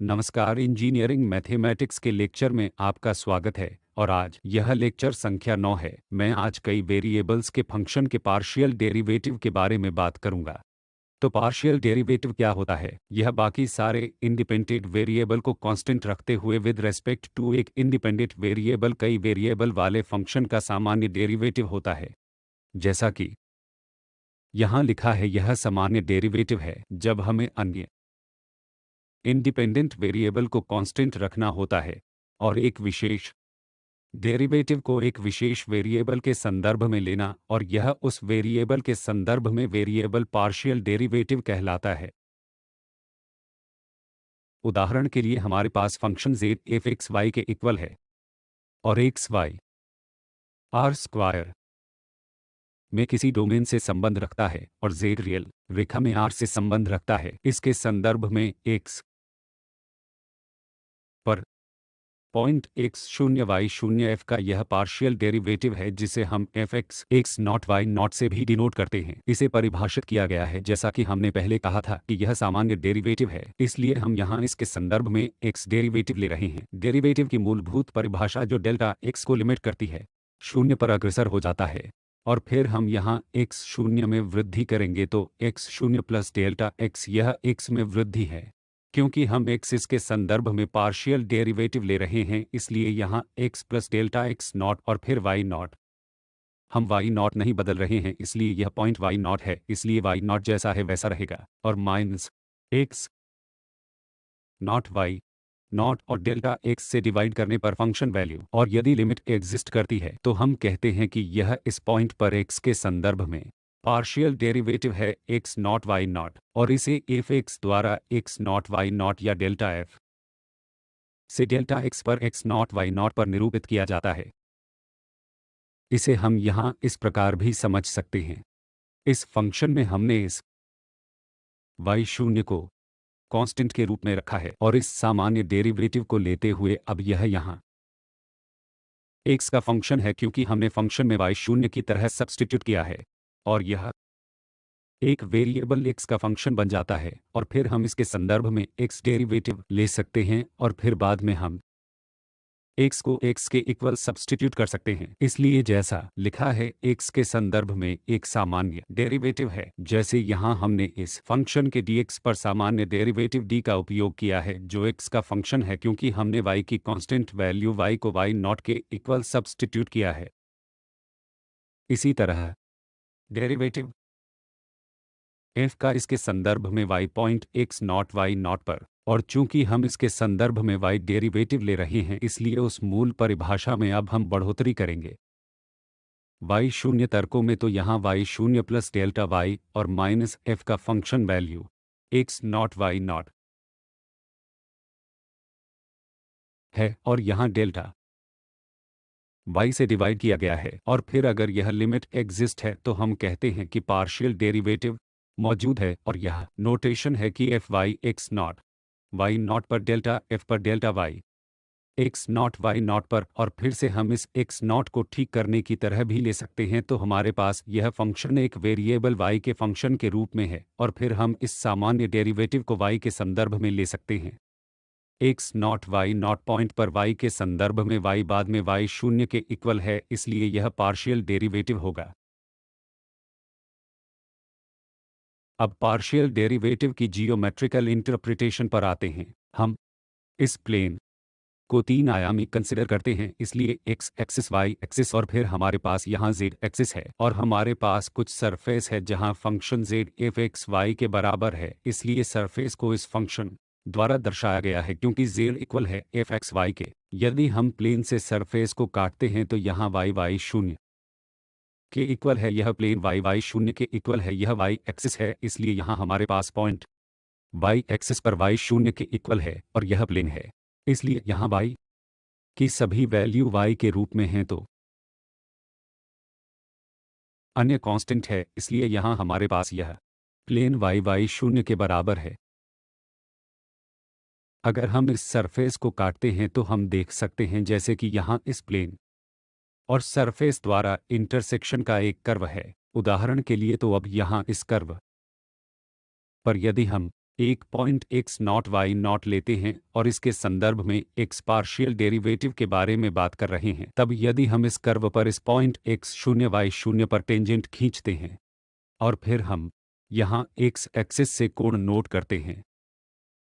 नमस्कार, engineering mathematics के lecture में आपका स्वागत है और आज यह लेक्चर संख्या 9 है। मैं आज कई वेरिएबल्स के फंक्शन के पार्शियल डेरिवेटिव के बारे में बात करूंगा। तो पार्शियल डेरिवेटिव क्या होता है? यह बाकी सारे इंडिपेंडेंट वेरिएबल को कांस्टेंट रखते हुए विद रेस्पेक्ट टू एक इंडिपेंडेंट वेरिएबल कई वेरिएबल वाले फंक्शन का सामान्य डेरिवेटिव होता है। जैसा कि यहाँ लिखा है, यह सामान्य डेरिवेटिव है जब हमें अन्य इंडिपेंडेंट वेरिएबल को कांस्टेंट रखना होता है और एक विशेष डेरिवेटिव को एक विशेष वेरिएबल के संदर्भ में लेना, और यह उस वेरिएबल के संदर्भ में वेरिएबल पार्शियल डेरिवेटिव कहलाता है। उदाहरण के लिए हमारे पास function z f x y के इक्वल है और x y r स्क्वायर में किसी डोमेन से संबंध रखता है और z रियल रेखा में r से संबंध रखता है। इसके संदर्भ में x पर पॉइंट x0 y0 f का यह पार्शियल डेरिवेटिव है जिसे हम fx x0 y0 से भी डिनोट करते हैं। इसे परिभाषित किया गया है जैसा कि हमने पहले कहा था कि यह सामान्य डेरिवेटिव है, इसलिए हम यहाँ इसके संदर्भ में x डेरिवेटिव ले रहे हैं। डेरिवेटिव की मूलभूत परिभाषा जो डेल्टा x को लिमिट करती है 0 पर अग्रसर हो जाता है, और फिर हम यहाँ x0 में वृद्धि करेंगे तो x0 प्लस डेल्टा x, यह x में वृद्धि है। क्योंकि हम x इसके संदर्भ में पार्शियल डेरिवेटिव ले रहे हैं, इसलिए यहाँ x plus delta x not और फिर y नॉट। हम y नॉट नहीं बदल रहे हैं, इसलिए यह पॉइंट y नॉट है, इसलिए y नॉट जैसा है वैसा रहेगा, और minus x not y not और डेल्टा x से डिवाइड करने पर फंक्शन वैल्यू, और यदि लिमिट एग्जिस्ट करती है तो हम कहते हैं कि यह इस पॉइंट पर x के संदर्भ में पार्शियल डेरिवेटिव है x नॉट y नॉट, और इसे f x द्वारा x नॉट y नॉट या डेल्टा f से डेल्टा x पर x नॉट y नॉट पर निरूपित किया जाता है। इसे हम यहाँ इस प्रकार भी समझ सकते हैं। इस फंक्शन में हमने इस y0 को कांस्टेंट के रूप में रखा है और इस सामान्य डेरिवेटिव को लेते हुए अब यह यहाँ x का फंक्शन है क्योंकि हमने फंक्शन में y0 की तरह सब्स्टिट्यूट किया है, और यह एक वेरिएबल x का फंक्शन बन जाता है, और फिर हम इसके संदर्भ में x डेरिवेटिव ले सकते हैं और फिर बाद में हम x को x के इक्वल सब्स्टिट्यूट कर सकते हैं। इसलिए जैसा लिखा है x के संदर्भ में एक सामान्य डेरिवेटिव है, जैसे यहाँ हमने इस फंक्शन के dx पर सामान्य डेरिवेटिव d का उपयोग किया है जो x का फंक्शन है क्योंकि हमने y की कांस्टेंट वैल्यू y को y नॉट के इक्वल सब्स्टिट्यूट किया है। इसी तरह डेरिवेटिव f का इसके संदर्भ में y point x not y not पर, और चूंकि हम इसके संदर्भ में y डेरिवेटिव ले रहे हैं इसलिए उस मूल परिभाषा में अब हम बढ़ोतरी करेंगे y0 तर्कों में, तो यहाँ y0 प्लस डेल्टा y और माइनस f का function value x not y not है, और यहाँ डेल्टा y से डिवाइड किया गया है, और फिर अगर यह लिमिट एग्जिस्ट है तो हम कहते हैं कि पार्शियल डेरिवेटिव मौजूद है, और यह नोटेशन है कि f y x not y not पर डेल्टा f पर delta y x not y not पर, और फिर से हम इस x नॉट को ठीक करने की तरह भी ले सकते हैं। तो हमारे पास यह फंक्शन एक वेरिएबल y के फंक्शन के रूप में है, और फिर हम इस सामान्य डेरिवेटिव को y के संदर्भ में ले सकते हैं। x not y not point पर y के संदर्भ में y बाद में y0 के इक्वल है, इसलिए यह पार्शियल डेरिवेटिव होगा। अब पार्शियल डेरिवेटिव की जियोमेट्रिकल इंटरप्रिटेशन पर आते हैं। हम इस प्लेन को 3 आयामी कंसिडर करते हैं, इसलिए x एक्सिस y एक्सिस और फिर हमारे पास यहाँ z एक्सिस है, और हमारे पास कुछ सरफेस है जहाँ function z f x y के बराबर है, इसलिए सरफेस को इस फंक्शन द्वारा दर्शाया गया है क्योंकि z इक्वल है f x y के। यदि हम प्लेन से सरफेस को काटते हैं तो यहाँ y y0 के इक्वल है, यह प्लेन y y0 के इक्वल है, यह y एक्सिस है, इसलिए यहाँ हमारे पास पॉइंट y एक्सिस पर y0 के इक्वल है और यह प्लेन है, इसलिए यहाँ y की सभी वैल्यू y के रूप में हैं, तो अन्य कांस्टेंट है, इसलिए यहाँ हमारे पास यह प्लेन y y0 के बराबर है। अगर हम इस सरफेस को काटते हैं तो हम देख सकते हैं जैसे कि यहाँ इस प्लेन और सरफेस द्वारा इंटरसेक्शन का एक कर्व है। उदाहरण के लिए तो अब यहाँ इस कर्व पर यदि हम एक point x nought y nought लेते हैं और इसके संदर्भ में एक्स पार्शियल डेरिवेटिव के बारे में बात कर रहे हैं, तब यदि हम इस कर्व पर इस पॉइंट एक्स शून्य वाई शून्य पर टेंजेंट खींचते हैं और फिर हम यहाँ एक्स एक्सिस से कोण नोट करते हैं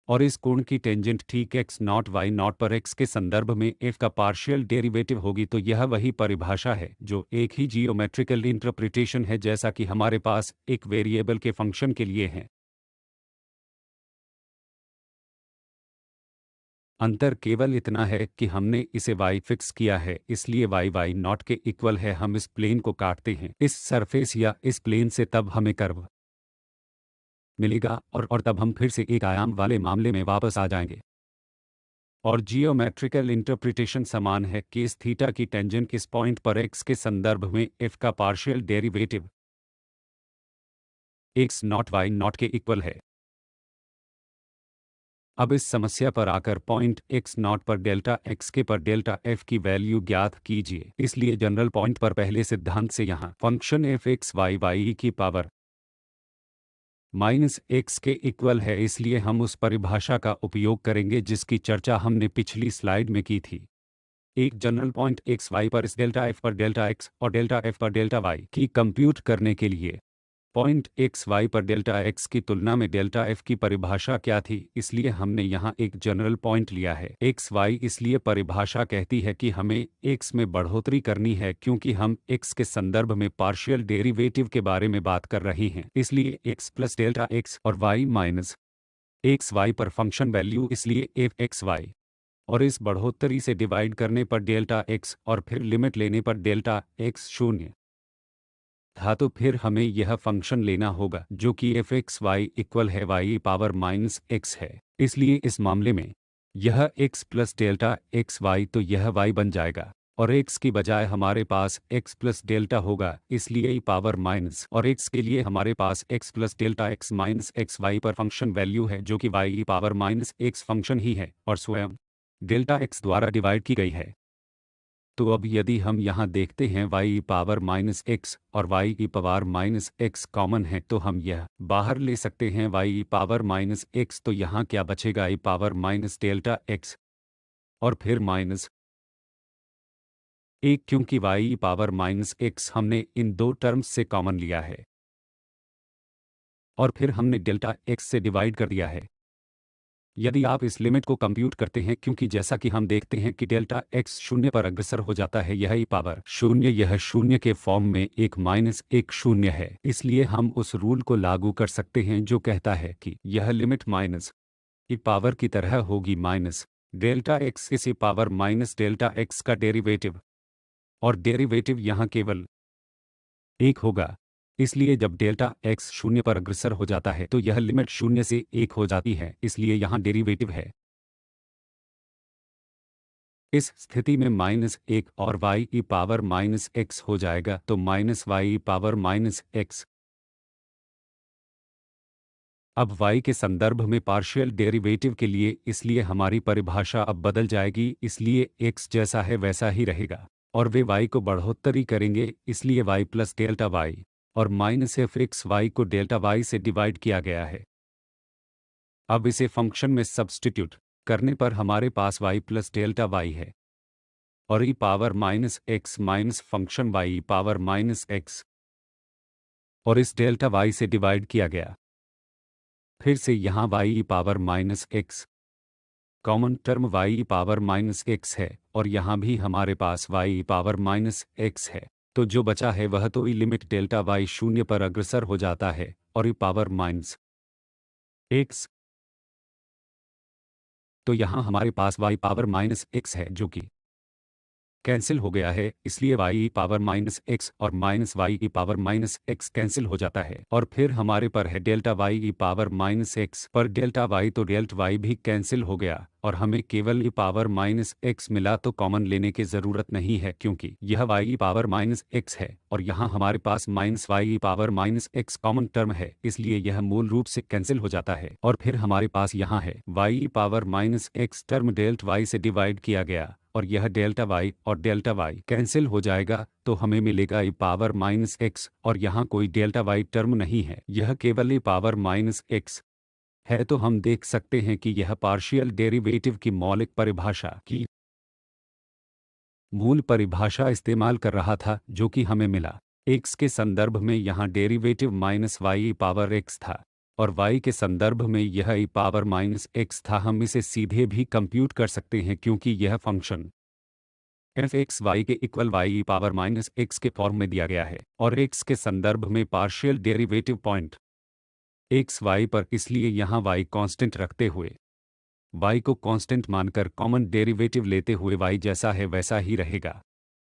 और इस कोण की टेंजेंट ठीक एक्स नॉट वाई नॉट पर एक्स के संदर्भ में एफ का पार्शियल डेरिवेटिव होगी, तो यह वही परिभाषा है जो एक ही जियोमेट्रिकल इंटरप्रिटेशन है जैसा कि हमारे पास एक वेरिएबल के फंक्शन के लिए है। अंतर केवल इतना है कि हमने इसे y फिक्स किया है, इसलिए y y नॉट के इक्वल है। हम इस प्लेन को काटते हैं इस सरफेस या इस प्लेन से, तब हमें कर्व मिलेगा और तब हम फिर से एक आयाम वाले मामले में वापस आ जाएंगे और जियोमेट्रिकल इंटरप्रिटेशन समान है कि इस थीटा की टेंजेंट इस पॉइंट पर x के संदर्भ में f का partial derivative x not y not के इक्वल है। अब इस समस्या पर आकर पॉइंट x नॉट पर डेल्टा x के पर डेल्टा f की वैल्यू ज्ञात कीजिए। इसलिए जनरल पॉइंट पर पहले सिद्धांत से यहाँ function f x y y की पावर माइनस x के इक्वल है, इसलिए हम उस परिभाषा का उपयोग करेंगे जिसकी चर्चा हमने पिछली स्लाइड में की थी। एक जनरल पॉइंट x y पर इस डेल्टा f पर डेल्टा x और डेल्टा f पर डेल्टा y की कंप्यूट करने के लिए पॉइंट एक्स वाई पर डेल्टा एक्स की तुलना में डेल्टा एफ की परिभाषा क्या थी, इसलिए हमने यहाँ एक जनरल पॉइंट लिया है एक्स वाई। इसलिए परिभाषा कहती है कि हमें एक्स में बढ़ोतरी करनी है क्योंकि हम एक्स के संदर्भ में पार्शियल डेरिवेटिव के बारे में बात कर रहे हैं, इसलिए एक्स प्लस डेल्टा एक्स और वाई माइनस एक्स वाई पर फंक्शन वैल्यू, इसलिए एफ एक्स वाई और इस बढ़ोतरी से डिवाइड करने पर डेल्टा एक्स और फिर लिमिट लेने पर डेल्टा एक्स शून्य था। तो फिर हमें यह फंक्शन लेना होगा जो कि एफ एक्स वाई इक्वल है वाई पावर माइनस एक्स है। इसलिए इस मामले में यह x plus delta x y, तो यह y बन जाएगा और x की बजाय हमारे पास x प्लस डेल्टा होगा, इसलिए ई पावर माइनस और x के लिए हमारे पास x plus delta x minus x y पर फंक्शन वैल्यू है जो कि y ई पावर माइनस एक्स फंक्शन ही है और स्वयं डेल्टा x द्वारा डिवाइड की गई है। तो अब यदि हम यहाँ देखते हैं y ई पावर माइनस एक्स और y ई पावर माइनस एक्स कॉमन है, तो हम यह बाहर ले सकते हैं y ई पावर माइनस एक्स, तो यहाँ क्या बचेगा ई पावर माइनस डेल्टा एक्स और फिर माइनस एक, क्योंकि y ई पावर माइनस एक्स हमने इन दो टर्म्स से कॉमन लिया है और फिर हमने डेल्टा एक्स से डिवाइड कर दिया है। यदि आप इस लिमिट को कंप्यूट करते हैं, क्योंकि जैसा कि हम देखते हैं कि डेल्टा एक्स शून्य पर अग्रसर हो जाता है, यह ई पावर शून्य यह शून्य के फॉर्म में एक माइनस एक शून्य है, इसलिए हम उस रूल को लागू कर सकते हैं जो कहता है कि यह लिमिट माइनस ई पावर की तरह होगी माइनस डेल्टा एक्स इस ई पावर माइनस डेल्टा एक्स का डेरिवेटिव और डेरिवेटिव यहाँ केवल एक होगा। इसलिए जब डेल्टा एक्स शून्य पर अग्रसर हो जाता है तो यह लिमिट शून्य से एक हो जाती है, इसलिए यहाँ डेरिवेटिव है। इस स्थिति में माइनस एक और y ई पावर माइनस एक्स हो जाएगा, तो माइनस y ई पावर माइनस एक्स अब y के संदर्भ में पार्शियल डेरिवेटिव के लिए, इसलिए हमारी परिभाषा अब बदल जाएगी, इसलिए x जैसा है वैसा ही रहेगा और वे y को बढ़ोतरी करेंगे, इसलिए y प्लस डेल्टा y और माइनस एफ एक्स वाई को डेल्टा वाई से डिवाइड किया गया है। अब इसे फंक्शन में सब्स्टिट्यूट करने पर हमारे पास y प्लस डेल्टा वाई है और E power minus X minus function y ई पावर माइनस एक्स और इस डेल्टा वाई से डिवाइड किया गया। फिर से यहाँ y ई power minus X common term y ई पावर माइनस एक्स है और यहाँ भी हमारे पास y ई पावर माइनस एक्स है, तो जो बचा है वह तो ई लिमिट डेल्टा y शून्य पर अग्रसर हो जाता है और ई पावर माइनस एक्स, तो यहाँ हमारे पास y पावर माइनस एक्स है जो कि कैंसिल हो गया है, इसलिए y ई पावर माइनस एक्स और माइनस y ई पावर माइनस एक्स कैंसिल हो जाता है और फिर हमारे पर है डेल्टा y ई पावर माइनस एक्स पर डेल्टा y, तो डेल्टा y भी कैंसिल हो गया और हमें केवल ई पावर माइनस एक्स मिला, तो कॉमन लेने की ज़रूरत नहीं है क्योंकि यह y ई पावर माइनस एक्स है और यहाँ हमारे पास माइनस y ई power minus X common term है, इसलिए यह मूल रूप से कैंसिल हो जाता है और फिर हमारे पास यहाँ है y ई power minus X term delta y से डिवाइड किया गया और यह डेल्टा y और डेल्टा y कैंसिल हो जाएगा, तो हमें मिलेगा ई पावर माइनस एक्स और यहाँ कोई डेल्टा y टर्म नहीं है, यह केवल ई पावर माइनस एक्स है तो हम देख सकते हैं कि यह पार्शियल डेरिवेटिव की मौलिक परिभाषा की मूल परिभाषा इस्तेमाल कर रहा था जो कि हमें मिला। x के संदर्भ में यहाँ derivative minus y power x था और y के संदर्भ में यह e पावर माइनस x था। हम इसे सीधे भी कंप्यूट कर सकते हैं क्योंकि यह फंक्शन एफ एक्स वाई के equal y power minus x के फॉर्म में दिया गया है और x के संदर्भ में partial derivative point x y पर, इसलिए यहाँ y कांस्टेंट रखते हुए y को कांस्टेंट मानकर कॉमन डेरिवेटिव लेते हुए y जैसा है वैसा ही रहेगा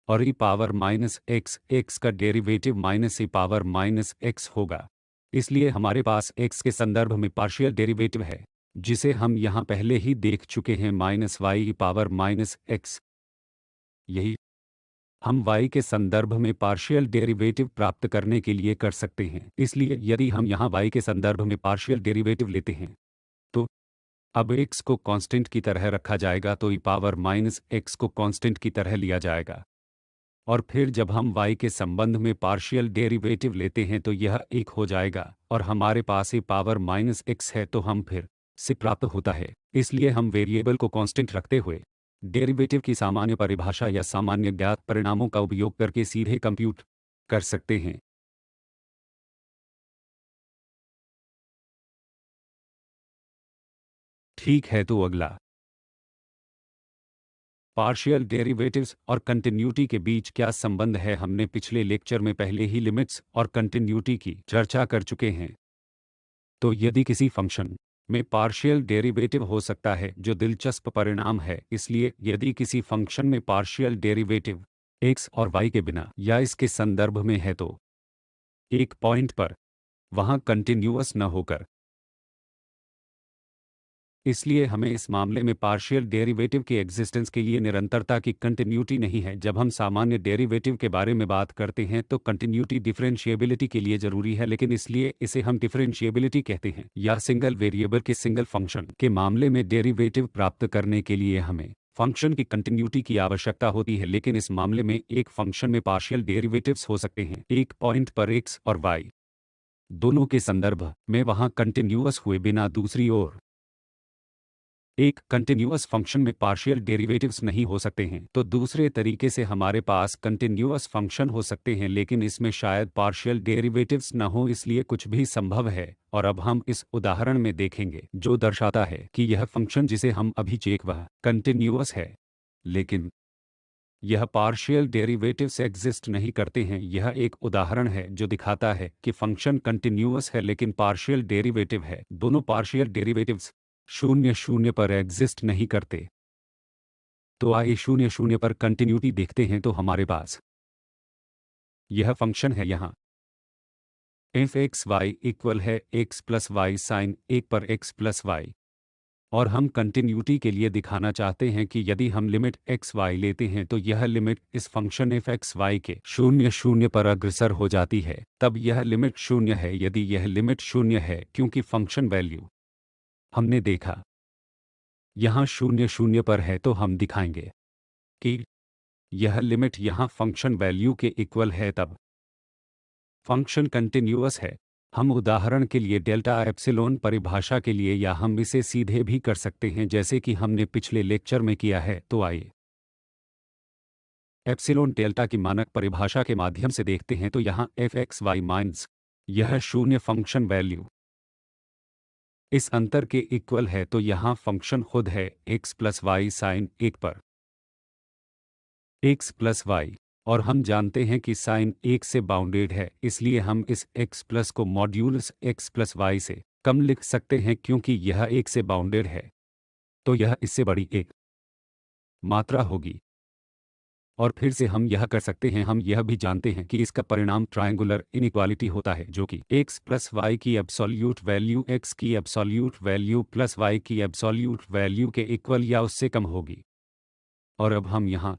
और e power minus X X का derivative minus e power minus X होगा। इसलिए हमारे पास x के संदर्भ में पार्शियल डेरिवेटिव है जिसे हम यहाँ पहले ही देख चुके हैं minus y power minus x. यही हम y के संदर्भ में पार्शियल डेरिवेटिव प्राप्त करने के लिए कर सकते हैं। इसलिए यदि हम यहाँ y के संदर्भ में पार्शियल डेरिवेटिव लेते हैं तो अब x को कांस्टेंट की तरह रखा जाएगा तो e पावर माइनस x को कांस्टेंट की तरह लिया जाएगा और फिर जब हम y के संबंध में पार्शियल डेरिवेटिव लेते हैं तो यह 1 हो जाएगा और हमारे पास e पावर माइनस x है तो हम फिर से प्राप्त होता है। इसलिए हम वेरिएबल को कांस्टेंट रखते हुए डेरिवेटिव की सामान्य परिभाषा या सामान्य ज्ञात परिणामों का उपयोग करके सीधे कंप्यूट कर सकते हैं। ठीक है, तो अगला पार्शियल डेरिवेटिव्स और कंटिन्यूटी के बीच क्या संबंध है। हमने पिछले लेक्चर में पहले ही लिमिट्स और कंटिन्यूटी की चर्चा कर चुके हैं। तो यदि किसी फंक्शन में पार्शियल डेरिवेटिव हो सकता है जो दिलचस्प परिणाम है। इसलिए यदि किसी फंक्शन में पार्शियल डेरिवेटिव x और y के बिना या इसके संदर्भ में है तो एक पॉइंट पर वहाँ कंटिन्यूअस न होकर, इसलिए हमें इस मामले में पार्शियल डेरिवेटिव के एग्जिस्टेंस के लिए निरंतरता की कंटिन्यूटी नहीं है। जब हम सामान्य डेरिवेटिव के बारे में बात करते हैं तो कंटिन्यूटी डिफरेंशिएबिलिटी के लिए जरूरी है, लेकिन इसलिए इसे हम डिफरेंशिएबिलिटी कहते हैं। या सिंगल वेरिएबल के सिंगल फंक्शन के मामले में डेरिवेटिव प्राप्त करने के लिए हमें फंक्शन की कंटिन्यूटी की आवश्यकता होती है, लेकिन इस मामले में एक फंक्शन में पार्शियल डेरिवेटिव्स हो सकते हैं एक पॉइंट पर x और y दोनों के संदर्भ में वहां कंटिन्यूअस हुए बिना। दूसरी ओर एक कंटिन्यूअस फंक्शन में पार्शियल डेरिवेटिव्स नहीं हो सकते हैं। तो दूसरे तरीके से हमारे पास कंटिन्यूअस फंक्शन हो सकते हैं लेकिन इसमें शायद पार्शियल डेरिवेटिव्स न हो, इसलिए कुछ भी संभव है। और अब हम इस उदाहरण में देखेंगे जो दर्शाता है कि यह फंक्शन जिसे हम अभी चेक वह कंटिन्यूअस है लेकिन यह पार्शियल डेरिवेटिव्स एग्जिस्ट नहीं करते हैं। यह एक उदाहरण है जो दिखाता है कि फंक्शन कंटिन्यूअस है लेकिन पार्शियल डेरिवेटिव है। दोनों पार्शियल डेरिवेटिव्स 0 पर एग्जिस्ट नहीं करते। तो आइए 0 पर कंटिन्यूटी देखते हैं। तो हमारे पास यह फंक्शन है यहाँ एफ एक्स वाई इक्वल है x प्लस वाई साइन 1 पर x प्लस वाई, और हम कंटिन्यूटी के लिए दिखाना चाहते हैं कि यदि हम लिमिट एक्स वाई लेते हैं तो यह लिमिट इस फंक्शन एफ एक्स वाई के 0 पर अग्रसर हो जाती है। तब यह लिमिट 0 है यदि यह लिमिट 0 है क्योंकि फंक्शन वैल्यू हमने देखा यहाँ 0 पर है तो हम दिखाएंगे कि यह लिमिट यहाँ फंक्शन वैल्यू के इक्वल है तब फंक्शन कंटिन्यूअस है। हम उदाहरण के लिए डेल्टा एप्सिलॉन परिभाषा के लिए या हम इसे सीधे भी कर सकते हैं जैसे कि हमने पिछले लेक्चर में किया है। तो आइए एप्सिलॉन डेल्टा की मानक परिभाषा के माध्यम से देखते हैं। तो यहाँ एफ एक्स वाई माइनस यह 0 फंक्शन वैल्यू इस अंतर के इक्वल है। तो यहाँ फंक्शन खुद है x प्लस वाई साइन 1 पर x प्लस वाई, और हम जानते हैं कि साइन 1 से बाउंडेड है, इसलिए हम इस x प्लस को मॉड्यूलस x प्लस वाई से कम लिख सकते हैं क्योंकि यह 1 से बाउंडेड है। तो यह इससे बड़ी एक मात्रा होगी। और फिर से हम यह कर सकते हैं, हम यह भी जानते हैं कि इसका परिणाम ट्रायंगुलर इनइक्वालिटी होता है जो कि x प्लस वाई की एब्सोल्यूट वैल्यू x की एब्सोल्यूट वैल्यू प्लस y की एब्सोल्यूट वैल्यू के इक्वल या उससे कम होगी। और अब हम यहाँ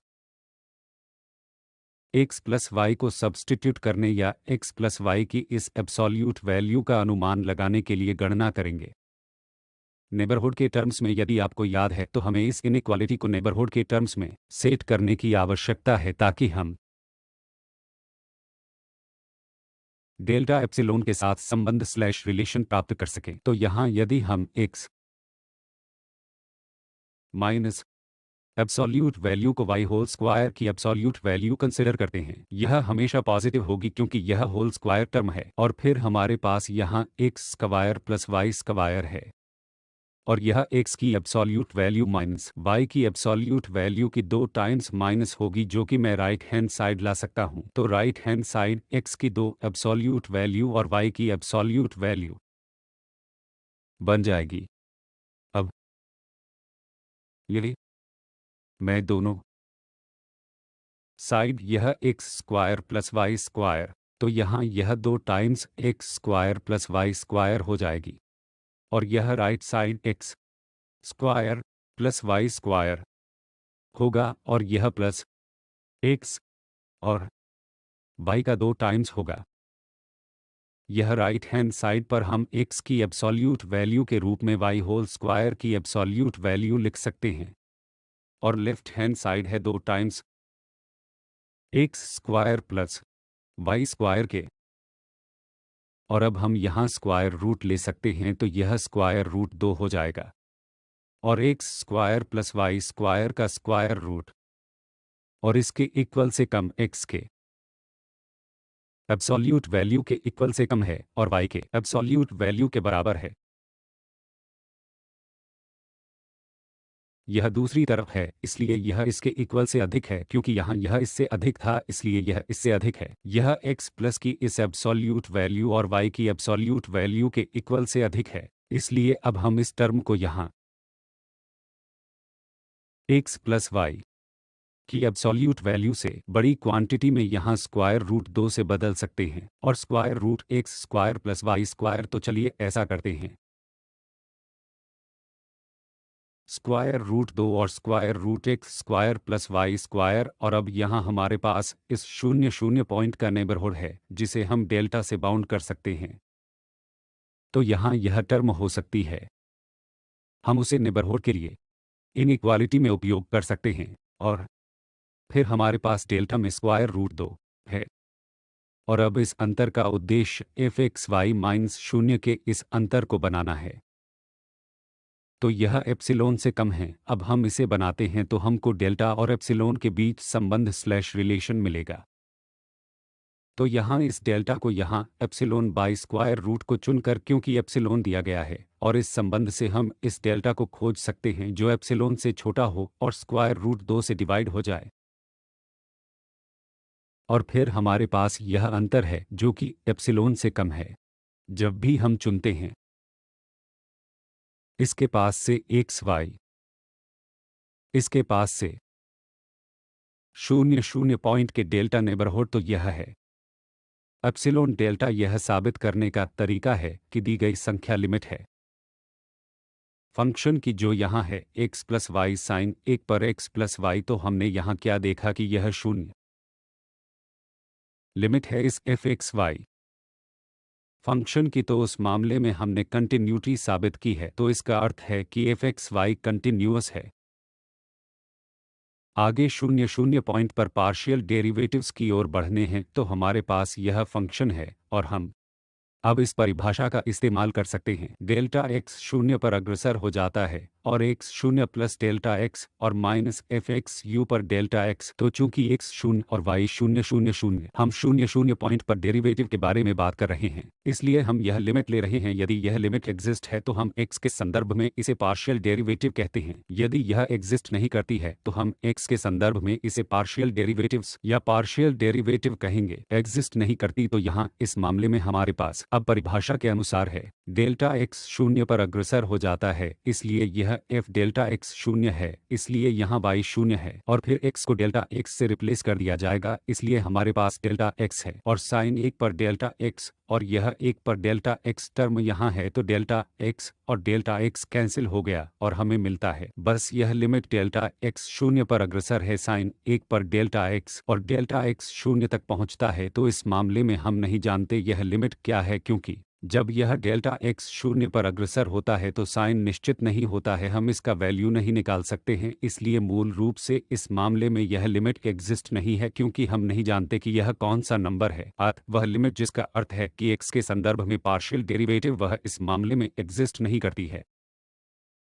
x प्लस वाई को सब्स्टिट्यूट करने या x प्लस वाई की इस एब्सोल्यूट वैल्यू का अनुमान लगाने के लिए गणना करेंगे नेबरहुड के टर्म्स में। यदि आपको याद है तो हमें इस इनइक्वालिटी को नेबरहुड के टर्म्स में सेट करने की आवश्यकता है ताकि हम डेल्टा एप्सिलॉन के साथ संबंध स्लैश रिलेशन प्राप्त कर सकें। तो यहाँ यदि हम x माइनस एब्सोल्यूट वैल्यू को y होल स्क्वायर की एब्सोल्यूट वैल्यू कंसिडर करते हैं, यह हमेशा पॉजिटिव होगी क्योंकि यह होल स्क्वायर टर्म है, और फिर हमारे पास यहाँ x square plus y square है, और यह x की एब्सोल्यूट वैल्यू माइनस y की एब्सोल्यूट वैल्यू की 2 टाइम्स माइनस होगी, जो कि मैं राइट हैंड साइड ला सकता हूं। तो राइट हैंड साइड x की 2 एब्सोल्यूट वैल्यू और y की एब्सोल्यूट वैल्यू बन जाएगी। अब यदि मैं दोनों साइड यह x square plus y square, तो यहाँ यह 2 times x square plus y square हो जाएगी, और यह right side x square plus y square होगा, और यह प्लस एक्स और वाई का 2 टाइम्स होगा। यह राइट हैंड साइड पर हम एक्स की एब्सोल्यूट वैल्यू के रूप में वाई होल स्क्वायर की एब्सोल्यूट वैल्यू लिख सकते हैं, और लेफ्ट हैंड साइड है 2 times x square plus y square के, और अब हम यहाँ स्क्वायर रूट ले सकते हैं, तो यह स्क्वायर रूट 2 हो जाएगा, और x square plus y square का स्क्वायर रूट, और इसके इक्वल से कम एक्स के एब्सोल्यूट वैल्यू के इक्वल से कम है और वाई के एब्सोल्यूट वैल्यू के बराबर है। यह दूसरी तरफ है, इसलिए यह इसके इक्वल से अधिक है, क्योंकि यहाँ यह इससे अधिक था, इसलिए यह इससे अधिक है। यह x प्लस की इस एब्सोल्यूट वैल्यू और y की एब्सोल्यूट वैल्यू के इक्वल से अधिक है, इसलिए अब हम इस टर्म को यहाँ x प्लस वाई की एब्सोल्यूट वैल्यू से बड़ी क्वांटिटी में यहाँ स्क्वायर रूट 2 से बदल सकते हैं, और square root x square plus y square. तो चलिए ऐसा करते हैं, स्क्वायर रूट 2 और square root x square plus y square, और अब यहाँ हमारे पास इस 0 पॉइंट का नेबरहुड है जिसे हम डेल्टा से बाउंड कर सकते हैं। तो यहाँ यह टर्म हो सकती है, हम उसे नेबरहुड के लिए इनइक्वालिटी में उपयोग कर सकते हैं, और फिर हमारे पास डेल्टा में स्क्वायर रूट 2 है, और अब इस अंतर का उद्देश्य एफ एक्स वाई माइनस 0 के इस अंतर को बनाना है। तो यह एप्सिलॉन से कम है। अब हम इसे बनाते हैं तो हमको डेल्टा और एप्सिलॉन के बीच संबंध स्लैश रिलेशन मिलेगा। तो यहाँ इस डेल्टा को यहाँ एप्सिलॉन बाई स्क्वायर रूट को चुनकर, क्योंकि एप्सिलॉन दिया गया है, और इस संबंध से हम इस डेल्टा को खोज सकते हैं जो एप्सिलॉन से छोटा हो और स्क्वायर रूट 2 से डिवाइड हो जाए, और फिर हमारे पास यह अंतर है जो कि एप्सिलॉन से कम है। जब भी हम चुनते हैं इसके पास से एक्स वाई, इसके पास से 0 पॉइंट के डेल्टा नेबरहुड, तो यह है एप्सिलॉन डेल्टा। यह साबित करने का तरीका है कि दी गई संख्या लिमिट है फंक्शन की जो यहाँ है x प्लस वाई साइन 1 पर x प्लस वाई। तो हमने यहाँ क्या देखा कि यह 0 लिमिट है इस एफ एक्स वाई फंक्शन की, तो उस मामले में हमने कंटिन्यूटी साबित की है, तो इसका अर्थ है कि एफ एक्स वाई कंटिन्यूअस है। आगे 0 पॉइंट पर पार्शियल डेरिवेटिव्स की ओर बढ़ने हैं, तो हमारे पास यह फंक्शन है, और हम अब इस परिभाषा का इस्तेमाल कर सकते हैं। डेल्टा x 0 पर अग्रसर हो जाता है, और x 0 प्लस डेल्टा x और माइनस एफ एक्स यू पर डेल्टा x। तो चूंकि x 0 और y 0 हम 0 पॉइंट पर डेरिवेटिव के बारे में बात कर रहे हैं, इसलिए हम यह लिमिट ले रहे हैं। यदि यह लिमिट एग्जिस्ट है तो हम x के संदर्भ में इसे पार्शियल डेरिवेटिव कहते हैं। यदि यह एग्जिस्ट नहीं करती है तो हम x के संदर्भ में इसे पार्शियल डेरिवेटिव्स या पार्शियल डेरिवेटिव कहेंगे। एग्जिस्ट नहीं करती तो यहाँ इस मामले में हमारे पास अब परिभाषा के अनुसार है डेल्टा x 0 पर अग्रसर हो जाता है, इसलिए यह f डेल्टा x 0 है, इसलिए यहाँ y 0 है, और फिर x को डेल्टा x से रिप्लेस कर दिया जाएगा, इसलिए हमारे पास डेल्टा x है, और साइन 1 पर डेल्टा x और यह 1 पर डेल्टा x टर्म यहाँ है, तो डेल्टा x और डेल्टा x कैंसिल हो गया और हमें मिलता है बस यह लिमिट डेल्टा x 0 पर अग्रसर है साइन 1 पर डेल्टा x, और डेल्टा x 0 तक पहुँचता है। तो इस मामले में हम नहीं जानते यह लिमिट क्या है, क्योंकि जब यह डेल्टा x शून्य पर अग्रसर होता है तो साइन निश्चित नहीं होता है, हम इसका वैल्यू नहीं निकाल सकते हैं, इसलिए मूल रूप से इस मामले में यह लिमिट एग्जिस्ट नहीं है क्योंकि हम नहीं जानते कि यह कौन सा नंबर है। वह लिमिट जिसका अर्थ है कि x के संदर्भ में पार्शियल डेरिवेटिव वह इस मामले में एग्जिस्ट नहीं करती है।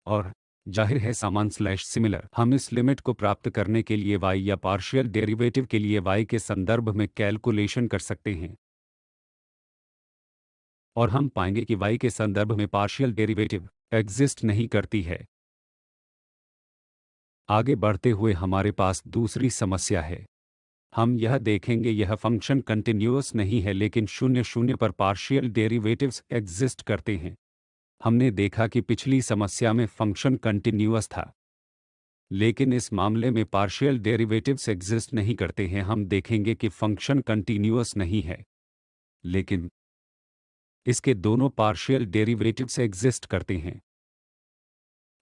और जाहिर है समान स्लैश सिमिलर हम इस लिमिट को प्राप्त करने के लिए y या पार्शियल डेरिवेटिव के लिए y के संदर्भ में कैलकुलेशन कर सकते हैं और हम पाएंगे कि y के संदर्भ में पार्शियल डेरिवेटिव एग्जिस्ट नहीं करती है। आगे बढ़ते हुए हमारे पास दूसरी समस्या है। हम यह देखेंगे यह फंक्शन कंटिन्यूअस नहीं है लेकिन 0 पर पार्शियल डेरिवेटिव्स एग्जिस्ट करते हैं। हमने देखा कि पिछली समस्या में फंक्शन कंटिन्यूअस था लेकिन इस मामले में पार्शियल डेरिवेटिव्स एग्जिस्ट नहीं करते हैं। हम देखेंगे कि फंक्शन कंटिन्यूअस नहीं है लेकिन इसके दोनों पार्शियल डेरिवेटिव्स एग्जिस्ट करते हैं।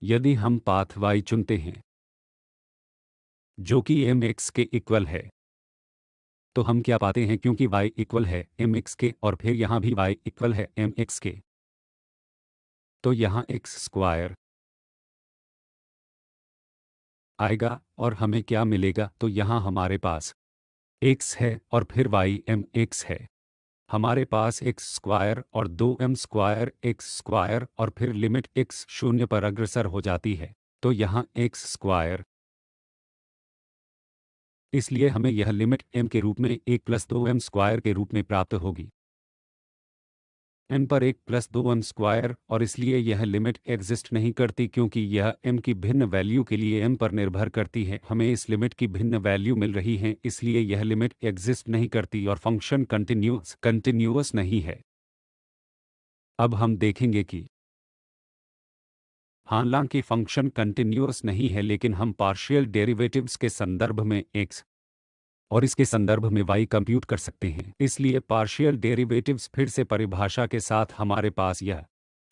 यदि हम पाथ y चुनते हैं जो कि mx के इक्वल है तो हम क्या पाते हैं, क्योंकि y इक्वल है mx के और फिर यहाँ भी y इक्वल है mx के, तो यहाँ x स्क्वायर आएगा और हमें क्या मिलेगा, तो यहाँ हमारे पास x है और फिर y mx है। हमारे पास x स्क्वायर और 2m स्क्वायर x स्क्वायर और फिर लिमिट x 0 पर अग्रसर हो जाती है तो यहाँ x स्क्वायर, इसलिए हमें यह लिमिट m के रूप में 1 प्लस 2m स्क्वायर के रूप में प्राप्त होगी m पर 1 प्लस 2m स्क्वायर, और इसलिए यह लिमिट एग्जिस्ट नहीं करती क्योंकि यह m की भिन्न वैल्यू के लिए m पर निर्भर करती है। हमें इस लिमिट की भिन्न वैल्यू मिल रही है, इसलिए यह लिमिट एग्जिस्ट नहीं करती और फंक्शन कंटिन्यूअस नहीं है। अब हम देखेंगे कि हालांकि फंक्शन कंटिन्यूअस नहीं है लेकिन हम पार्शियल डेरिवेटिव्स के संदर्भ में x और इसके संदर्भ में y कंप्यूट कर सकते हैं। इसलिए पार्शियल डेरिवेटिव्स फिर से परिभाषा के साथ हमारे पास यह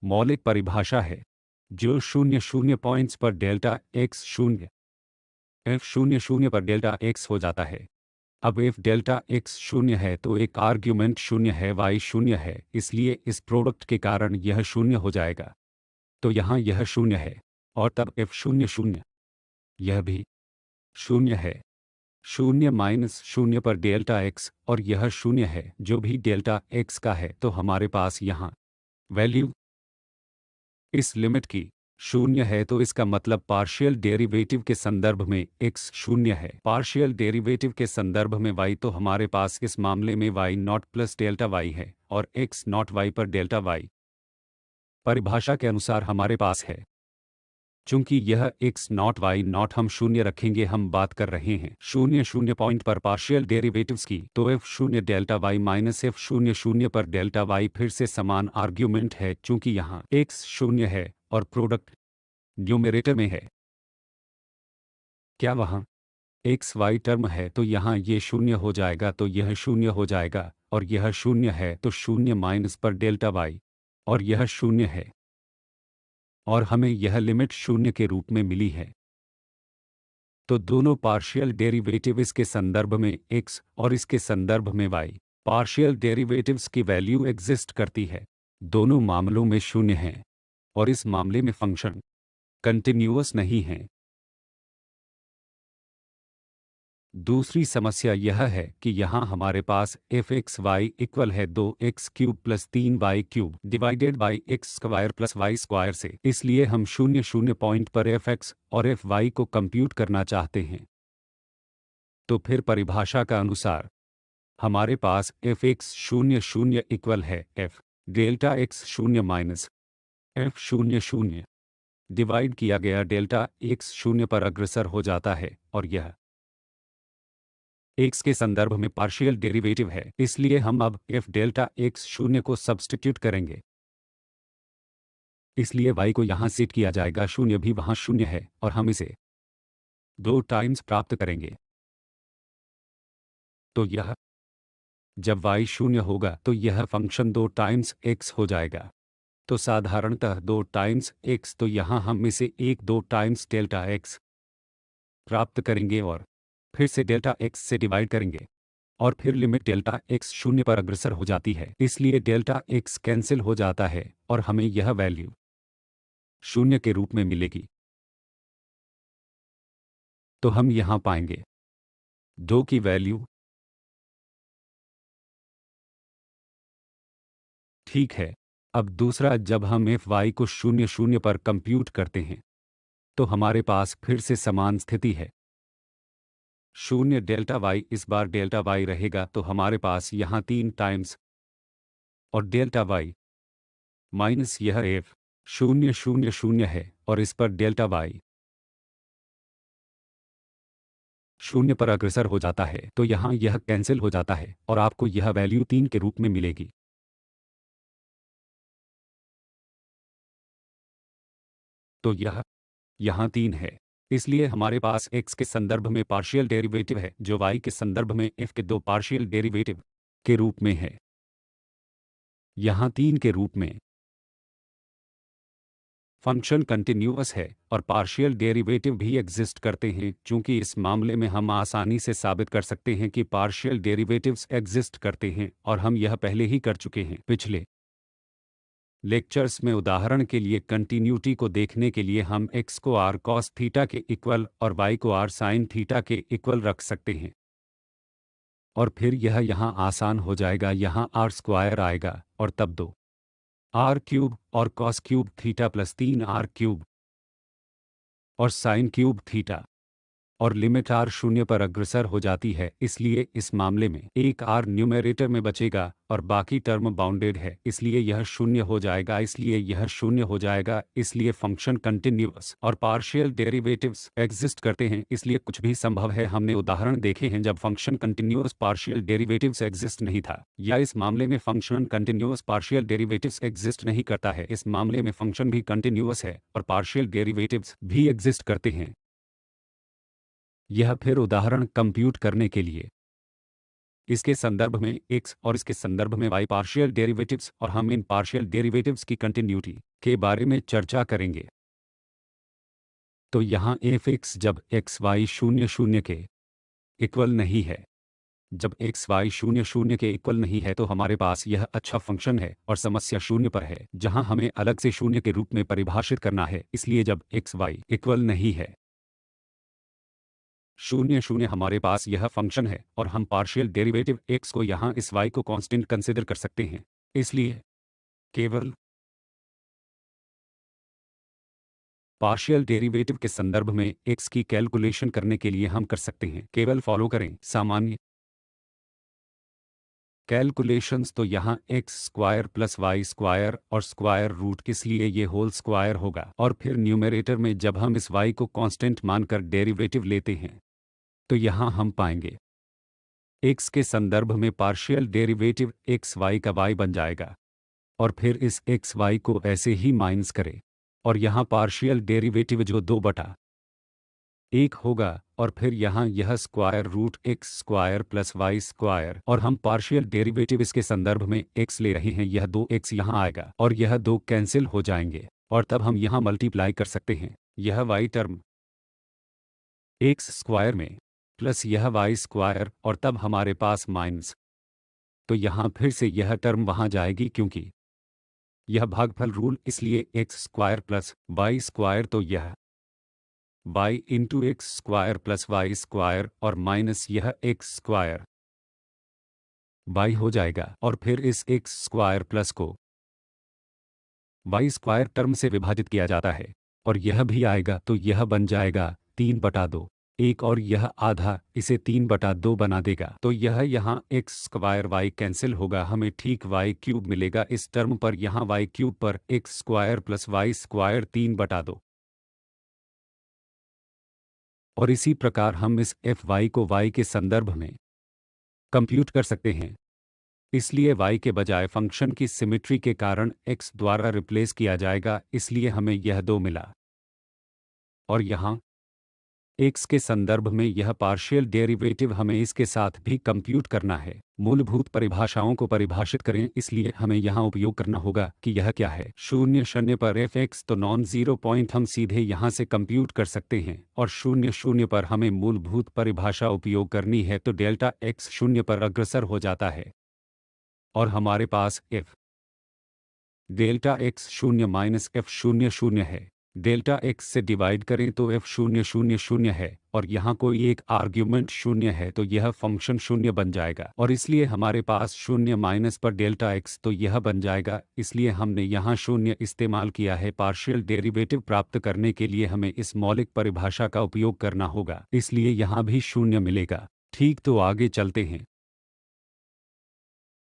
मौलिक परिभाषा है जो 0 पॉइंट्स पर डेल्टा x 0 f 0 पर डेल्टा x हो जाता है। अब f डेल्टा x 0 है तो एक आर्ग्यूमेंट 0 है, y 0 है, इसलिए इस प्रोडक्ट के कारण यह 0 हो जाएगा। तो यहाँ यह 0 है और तब f 0 यह भी 0 है। 0 पर डेल्टा x और यह 0 है जो भी डेल्टा x का है, तो हमारे पास यहाँ वैल्यू इस लिमिट की 0 है, तो इसका मतलब पार्शियल डेरिवेटिव के संदर्भ में x 0 है, पार्शियल डेरिवेटिव के संदर्भ में y, तो हमारे पास इस मामले में y not plus delta y है और x नॉट y पर डेल्टा y परिभाषा के अनुसार हमारे पास है। चूंकि यह x नॉट y नॉट हम 0 रखेंगे, हम बात कर रहे हैं 0 पॉइंट पर पार्शियल डेरिवेटिव्स की, तो f 0 delta y minus f 0 पर डेल्टा y फिर से समान आर्ग्यूमेंट है चूंकि यहाँ x 0 है और प्रोडक्ट न्यूमरेटर में है। क्या वहाँ एक्स वाई टर्म है, तो यहाँ ये 0 हो जाएगा, तो यह 0 हो जाएगा और यह 0 है, तो 0 माइनस पर डेल्टा वाई और यह 0 है और हमें यह लिमिट 0 के रूप में मिली है। तो दोनों पार्शियल डेरिवेटिव इसके संदर्भ में x और इसके संदर्भ में y पार्शियल डेरिवेटिव्स की वैल्यू एग्जिस्ट करती है। दोनों मामलों में 0 हैं और इस मामले में फंक्शन कंटिन्यूअस नहीं है। दूसरी समस्या यह है कि यहाँ हमारे पास f x y इक्वल है 2x cube plus 3y cube divided by x square plus y square से, इसलिए हम 0 पॉइंट पर f x और f y को कंप्यूट करना चाहते हैं। तो फिर परिभाषा का अनुसार हमारे पास f x 0 इक्वल है f delta x 0 minus f 0 divide किया गया डेल्टा x 0 पर अग्रसर हो जाता है और यह x के संदर्भ में पार्शियल डेरिवेटिव है, इसलिए हम अब f डेल्टा x 0 को सब्स्टिट्यूट करेंगे। इसलिए y को यहाँ सेट किया जाएगा, 0 भी वहाँ 0 है और हम इसे 2 टाइम्स प्राप्त करेंगे। तो यह जब y 0 होगा तो यह फंक्शन 2 टाइम्स x हो जाएगा। तो साधारणतः 2 टाइम्स x, तो यहाँ हम इसे 2 टाइम्स डेल्टा x प्राप्त करेंगे और फिर से डेल्टा x से डिवाइड करेंगे। और फिर लिमिट डेल्टा x शून्य पर अग्रसर हो जाती है, इसलिए डेल्टा x कैंसिल हो जाता है और हमें यह वैल्यू शून्य के रूप में मिलेगी। तो हम यहां पाएंगे 2 की वैल्यू। ठीक है। अब दूसरा, जब हम fy को 0 पर कंप्यूट करते हैं तो हमारे पास फिर से समान स्थिति है। 0 डेल्टा y, इस बार डेल्टा y रहेगा तो हमारे पास यहाँ 3 टाइम्स और डेल्टा y माइनस यह f 0 है और इस पर डेल्टा y 0 पर अग्रसर हो जाता है, तो यहाँ यह कैंसिल हो जाता है और आपको यह वैल्यू 3 के रूप में मिलेगी। तो यह यहाँ 3 है, इसलिए हमारे पास x के संदर्भ में पार्शियल डेरिवेटिव है जो y के संदर्भ में f के 2 पार्शियल डेरिवेटिव के रूप में है, यहाँ 3 के रूप में। फंक्शन कंटिन्यूअस है और पार्शियल डेरिवेटिव भी एग्जिस्ट करते हैं, चूंकि इस मामले में हम आसानी से साबित कर सकते हैं कि पार्शियल डेरिवेटिव्स एग्जिस्ट करते हैं और हम यह पहले ही कर चुके हैं पिछले लेक्चर्स में। उदाहरण के लिए कंटिन्यूटी को देखने के लिए हम x को r cos थीटा के इक्वल और y को r sin थीटा के इक्वल रख सकते हैं और फिर यह यहाँ आसान हो जाएगा, यहाँ r स्क्वायर आएगा और तब 2 r क्यूब और cos cube theta plus 3 r cube और sin क्यूब थीटा और लिमिट r 0 पर अग्रसर हो जाती है, इसलिए इस मामले में एक r न्यूमैरेटर में बचेगा और बाकी टर्म बाउंडेड है, इसलिए यह 0 हो जाएगा, इसलिए यह 0 हो जाएगा। इसलिए फंक्शन कंटिन्यूअस और पार्शियल डेरिवेटिव्स एग्जिस्ट करते हैं, इसलिए कुछ भी संभव है। हमने उदाहरण देखे हैं जब function continuous partial derivatives exist नहीं था, या इस मामले में function continuous partial derivatives exist नहीं करता है, इस मामले में फंक्शन भी कंटिन्यूअस है और पार्शियल डेरिवेटिव्स भी एग्जिस्ट करते हैं। यह फिर उदाहरण कंप्यूट करने के लिए इसके संदर्भ में x और इसके संदर्भ में y पार्शियल डेरिवेटिव्स, और हम इन पार्शियल डेरिवेटिव्स की कंटिन्यूटी के बारे में चर्चा करेंगे। तो यहाँ f(x) जब x y 0 के इक्वल नहीं है, जब x y 0 के इक्वल नहीं है तो हमारे पास यह अच्छा फंक्शन है और समस्या 0 पर है, जहाँ हमें अलग से 0 के रूप में परिभाषित करना है। इसलिए जब x y इक्वल नहीं है 0 हमारे पास यह फंक्शन है और हम पार्शियल डेरिवेटिव x को यहाँ इस y को कांस्टेंट कंसिडर कर सकते हैं, इसलिए केवल पार्शियल डेरिवेटिव के संदर्भ में x की कैलकुलेशन करने के लिए हम कर सकते हैं। केवल फॉलो करें सामान्य कैलकुलेशंस। तो यहाँ x square plus y square और स्क्वायर रूट, इसलिए ये होल स्क्वायर होगा और फिर न्यूमैरेटर में जब हम इस y को कांस्टेंट मानकर डेरिवेटिव लेते हैं तो यहाँ हम पाएंगे x के संदर्भ में पार्शियल डेरिवेटिव x y का y बन जाएगा और फिर इस x y को ऐसे ही माइनस करें और यहाँ पार्शियल डेरिवेटिव जो 2/1 होगा और फिर यहाँ यह square root x square plus y square, और हम पार्शियल डेरिवेटिव इसके संदर्भ में x ले रहे हैं, यह 2x यहाँ आएगा और यह 2 कैंसिल हो जाएंगे और तब हम यहाँ मल्टीप्लाई कर सकते हैं यह y टर्म x स्क्वायर में प्लस यह y स्क्वायर और तब हमारे पास माइनस। तो यहाँ फिर से यह टर्म वहाँ जाएगी क्योंकि यह भागफल रूल, इसलिए x square plus y square, तो यह y into x square plus y square और माइनस यह x स्क्वायर y हो जाएगा और फिर इस x स्क्वायर प्लस को y स्क्वायर टर्म से विभाजित किया जाता है और यह भी आएगा, तो यह बन जाएगा 3/2 1 और यह आधा इसे 3/2 बना देगा। तो यह यहाँ x स्क्वायर y कैंसिल होगा, हमें ठीक y क्यूब मिलेगा इस टर्म पर, यहाँ y क्यूब पर x square plus y square 3/2। और इसी प्रकार हम इस fy को y के संदर्भ में कंप्यूट कर सकते हैं, इसलिए y के बजाय फंक्शन की सिमिट्री के कारण x द्वारा रिप्लेस किया जाएगा, इसलिए हमें यह 2 मिला और यहाँ एक्स के संदर्भ में यह पार्शियल डेरिवेटिव हमें इसके साथ भी कंप्यूट करना है। मूलभूत परिभाषाओं को परिभाषित करें, इसलिए हमें यहाँ उपयोग करना होगा कि यह क्या है। 0 पर एफ एक्स तो नॉन जीरो पॉइंट हम सीधे यहाँ से कंप्यूट कर सकते हैं, और 0 पर हमें मूलभूत परिभाषा उपयोग करनी है तो डेल्टा एक्स 0 पर अग्रसर हो जाता है और हमारे पास F delta X 0 minus F 0 है। डेल्टा एक्स से डिवाइड करें तो एफ 0 है और यहाँ कोई एक आर्ग्यूमेंट 0 है तो यह फंक्शन 0 बन जाएगा, और इसलिए हमारे पास 0 माइनस पर डेल्टा एक्स तो यह बन जाएगा। इसलिए हमने यहाँ 0 इस्तेमाल किया है। पार्शियल डेरिवेटिव प्राप्त करने के लिए हमें इस मौलिक परिभाषा का उपयोग करना होगा, इसलिए यहाँ भी 0 मिलेगा। ठीक, तो आगे चलते हैं।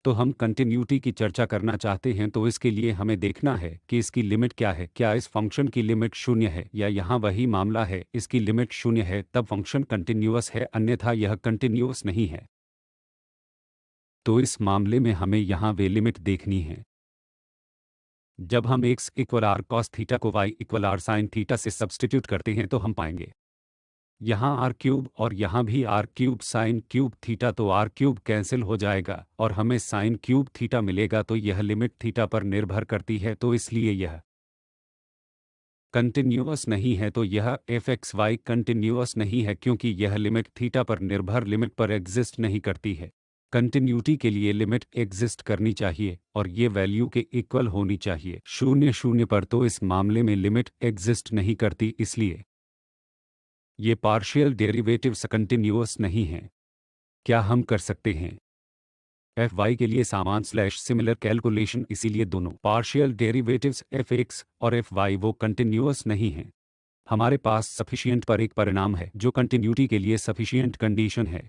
तो हम कंटिन्यूटी की चर्चा करना चाहते हैं, तो इसके लिए हमें देखना है कि इसकी लिमिट क्या है। क्या इस फंक्शन की लिमिट 0 है, या यहाँ वही मामला है, इसकी लिमिट 0 है तब फंक्शन कंटिन्यूअस है, अन्यथा यह कंटिन्यूअस नहीं है। तो इस मामले में हमें यहाँ वे लिमिट देखनी है। जब हम x equal r cos theta को y equal r sine theta से सब्स्टिट्यूट करते हैं तो हम पाएंगे यहाँ आर क्यूब और यहाँ भी r cube sine cube theta, तो आर क्यूब कैंसिल हो जाएगा और हमें साइन क्यूब थीटा मिलेगा। तो यह लिमिट थीटा पर निर्भर करती है, तो इसलिए यह कंटिन्यूअस नहीं है। तो यह एफ एक्स वाई कंटिन्यूअस नहीं है क्योंकि यह लिमिट थीटा पर निर्भर लिमिट पर एग्जिस्ट नहीं करती है। कंटिन्यूटी के लिए लिमिट एग्जिस्ट करनी चाहिए और ये वैल्यू के इक्वल होनी चाहिए 0 पर। तो इस मामले में लिमिट एग्जिस्ट नहीं करती, इसलिए ये पार्शियल डेरिवेटिव्स कंटिन्यूअस नहीं हैं। क्या हम कर सकते हैं एफ वाई के लिए सामान स्लैश सिमिलर कैलकुलेशन, इसीलिए दोनों पार्शियल डेरिवेटिव्स एफ एक्स और एफ वाई वो कंटिन्यूअस नहीं हैं। हमारे पास सफिशिएंट पर एक परिणाम है जो कंटिन्यूटी के लिए सफिशिएंट कंडीशन है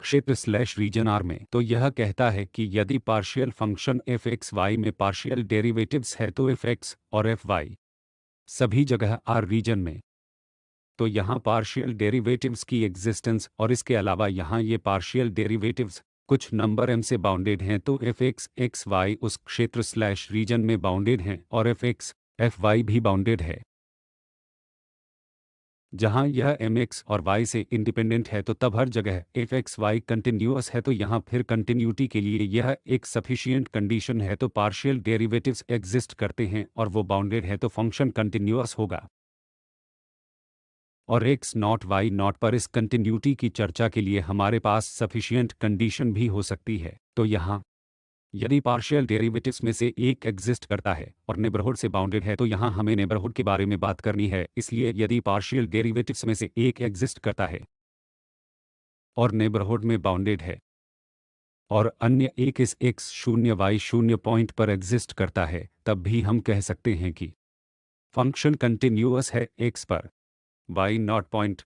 क्षेत्र स्लैश रीजन आर में। तो यह कहता है कि यदि partial function f x y में पार्शियल डेरिवेटिव्स है तो एफ एक्स और एफ वाई सभी जगह आर रीजन में। तो यहाँ पार्शियल डेरिवेटिव्स की एग्जिस्टेंस और इसके अलावा यहाँ ये पार्शियल डेरिवेटिव्स कुछ नंबर m से बाउंडेड हैं, तो एफ एक्स एक्स वाई उस क्षेत्र स्लैश रीजन में बाउंडेड हैं और एफ एक्स एफ वाई भी बाउंडेड है। जहाँ यह एम एक्स और वाई से इंडिपेंडेंट है तो तब हर जगह एफ एक्स वाई कंटिन्यूअस है। तो यहाँ फिर कंटिन्यूटी के लिए यह एक सफिशिएंट कंडीशन है, तो पार्शियल डेरिवेटिव्स एग्जिस्ट करते हैं और वो बाउंडेड है तो फंक्शन कंटिन्यूअस होगा। और एक्स नॉट वाई नॉट पर इस कंटिन्यूटी की चर्चा के लिए हमारे पास सफिशिएंट कंडीशन भी हो सकती है। तो यहाँ यदि पार्शियल डेरिवेटिव्स में से एक एग्जिस्ट करता है और नेबरहुड से बाउंडेड है तो यहाँ हमें नेबरहुड के बारे में बात करनी है। इसलिए यदि पार्शियल डेरिवेटिव्स में से एक एग्जिस्ट करता है और नेबरहुड में बाउंडेड है और अन्य एक इस x 0 y 0 पॉइंट पर एग्जिस्ट करता है, तब भी हम कह सकते हैं कि फंक्शन कंटिन्यूअस है x पर y नॉट पॉइंट।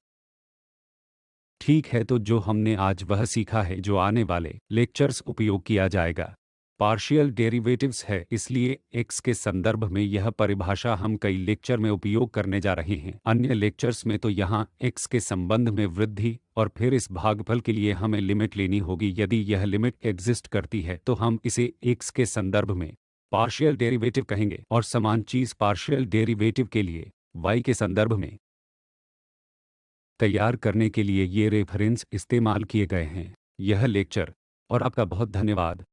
ठीक है, तो जो हमने आज वह सीखा है जो आने वाले लेक्चर्स उपयोग किया जाएगा। पार्शियल डेरिवेटिव्स है, इसलिए x के संदर्भ में यह परिभाषा हम कई लेक्चर में उपयोग करने जा रहे हैं। अन्य लेक्चर्स में तो यहाँ x के संबंध में वृद्धि और फिर इस भागफल के लिए हमें लिमिट लेनी होगी। यदि यह लिमिट एग्जिस्ट करती है तो हम इसे x के संदर्भ में पार्शियल डेरिवेटिव कहेंगे, और समान चीज़ पार्शियल डेरिवेटिव के लिए y के संदर्भ में तैयार करने के लिए ये रेफरेंस इस्तेमाल किए गए हैं। यह लेक्चर और आपका बहुत धन्यवाद।